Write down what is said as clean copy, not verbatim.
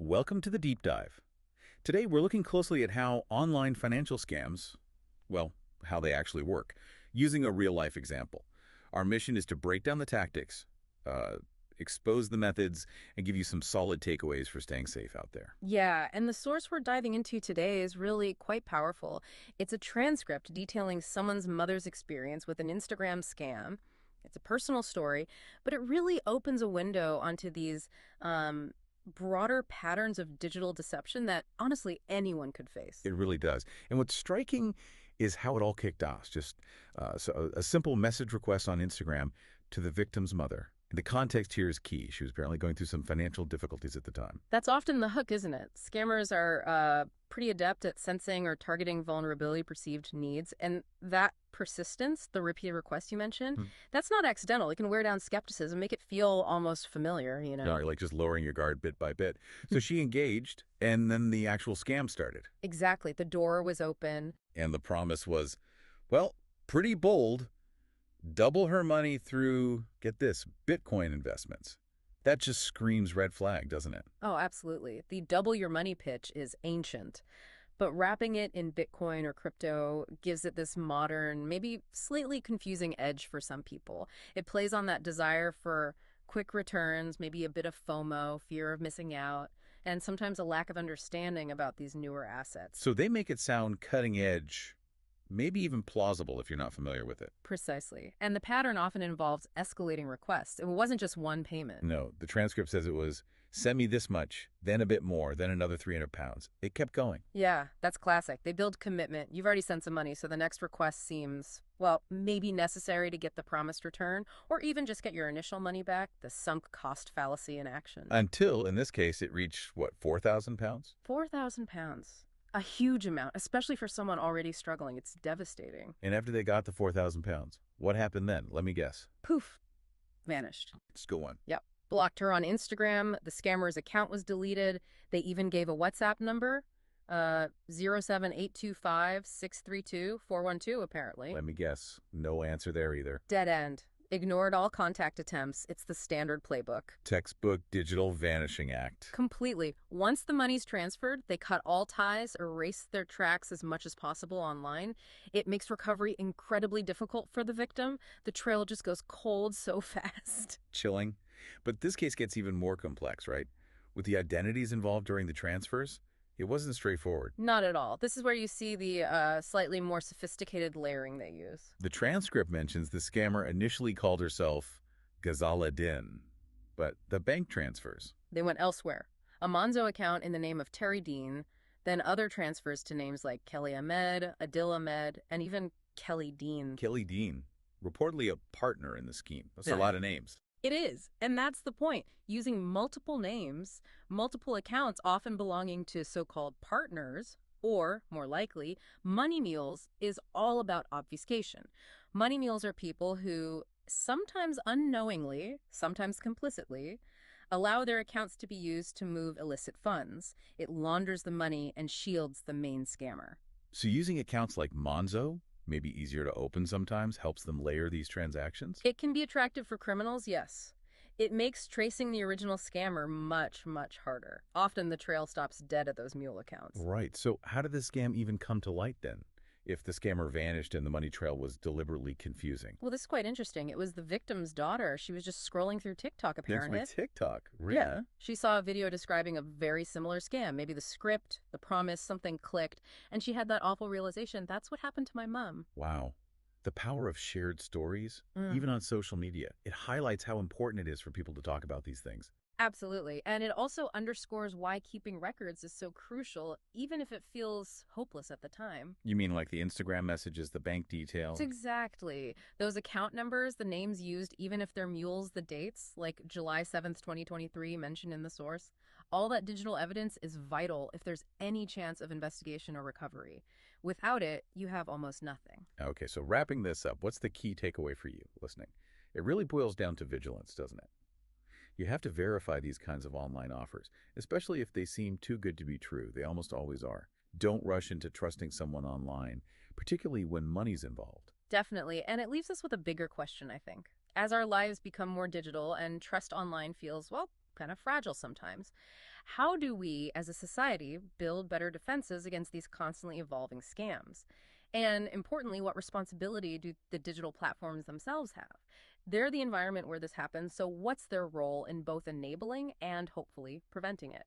Welcome to the Deep Dive. Today we're looking closely at how online financial scams, well, how they actually work, using a real-life example. Our mission is to break down the tactics, expose the methods, and give you some solid takeaways for staying safe out there. Yeah, and the source we're diving into today is really quite powerful. It's a transcript detailing someone's mother's experience with an Instagram scam. It's a personal story, but it really opens a window onto these broader patterns of digital deception that honestly anyone could face. It really does. And what's striking is how it all kicked off. Just so a simple message request on Instagram to the victim's mother. The context here is key. She was apparently going through some financial difficulties at the time. That's often the hook, isn't it? Scammers are pretty adept at sensing or targeting vulnerability perceived needs. And that persistence, the repeated request you mentioned, that's not accidental. It can wear down skepticism, make it feel almost familiar, you know? Like just lowering your guard bit by bit. So she engaged, and then the actual scam started. Exactly. The door was open. And the promise was, well, pretty bold. Double her money through, get this, Bitcoin investments. That just screams red flag, doesn't it? Oh, absolutely. The double your money pitch is ancient, but wrapping it in Bitcoin or crypto gives it this modern, maybe slightly confusing edge for some people. It plays on that desire for quick returns, maybe a bit of FOMO, fear of missing out, and sometimes a lack of understanding about these newer assets. So they make it sound cutting edge, maybe even plausible if you're not familiar with it. Precisely. And the pattern often involves escalating requests. It wasn't just one payment. No, the transcript says it was, send me this much, then a bit more, then another 300 pounds. It kept going. Yeah, that's classic. They build commitment. You've already sent some money, so the next request seems, well, maybe necessary to get the promised return, or even just get your initial money back, the sunk cost fallacy in action. Until, in this case, it reached, what, 4,000 pounds? 4,000 pounds. A huge amount, especially for someone already struggling. It's devastating. And after they got the 4,000 pounds, what happened then? Let me guess. Poof. Vanished. Let's go on. Yep. Blocked her on Instagram. The scammer's account was deleted. They even gave a WhatsApp number, 07825-632-412, apparently. Let me guess. No answer there either. Dead end. Ignored all contact attempts. It's the standard playbook. Textbook digital vanishing act. Completely. Once the money's transferred, they cut all ties, erase their tracks as much as possible online. It makes recovery incredibly difficult for the victim. The trail just goes cold so fast. Chilling. But this case gets even more complex, right? With the identities involved during the transfers, it wasn't straightforward. Not at all. This is where you see the slightly more sophisticated layering they use. The transcript mentions the scammer initially called herself Ghazala Din, but the bank transfers. They went elsewhere. A Monzo account in the name of Terry Dean, then other transfers to names like Kelly Ahmed, Adil Ahmed, and even Kelly Dean. Kelly Dean, reportedly a partner in the scheme. That's a lot of names. It is, and that's the point. Using multiple names, multiple accounts often belonging to so-called partners, or, more likely, money mules, is all about obfuscation. Money mules are people who, sometimes unknowingly, sometimes complicitly, allow their accounts to be used to move illicit funds. It launders the money and shields the main scammer. So using accounts like Monzo, maybe easier to open sometimes, helps them layer these transactions? It can be attractive for criminals, yes. It makes tracing the original scammer much, much harder. Often the trail stops dead at those mule accounts. Right. So how did the scam even come to light then? If the scammer vanished and the money trail was deliberately confusing. Well, this is quite interesting. It was the victim's daughter. She was just scrolling through TikTok, apparently. There's my TikTok. Really? Yeah. She saw a video describing a very similar scam. Maybe the script, the promise, something clicked. And she had that awful realization, that's what happened to my mom. Wow. The power of shared stories, even on social media. It highlights how important it is for people to talk about these things. Absolutely. And it also underscores why keeping records is so crucial, even if it feels hopeless at the time. You mean like the Instagram messages, the bank details? Exactly. Those account numbers, the names used, even if they're mules, the dates, like July 7th, 2023, mentioned in the source. All that digital evidence is vital if there's any chance of investigation or recovery. Without it, you have almost nothing. Okay, so wrapping this up, what's the key takeaway for you listening? It really boils down to vigilance, doesn't it? You have to verify these kinds of online offers, especially if they seem too good to be true. They almost always are. Don't rush into trusting someone online, particularly when money's involved. Definitely. And it leaves us with a bigger question, I think. As our lives become more digital and trust online feels, well, kind of fragile sometimes. How do we, as a society, build better defenses against these constantly evolving scams? And importantly, what responsibility do the digital platforms themselves have? They're the environment where this happens, so what's their role in both enabling and hopefully preventing it?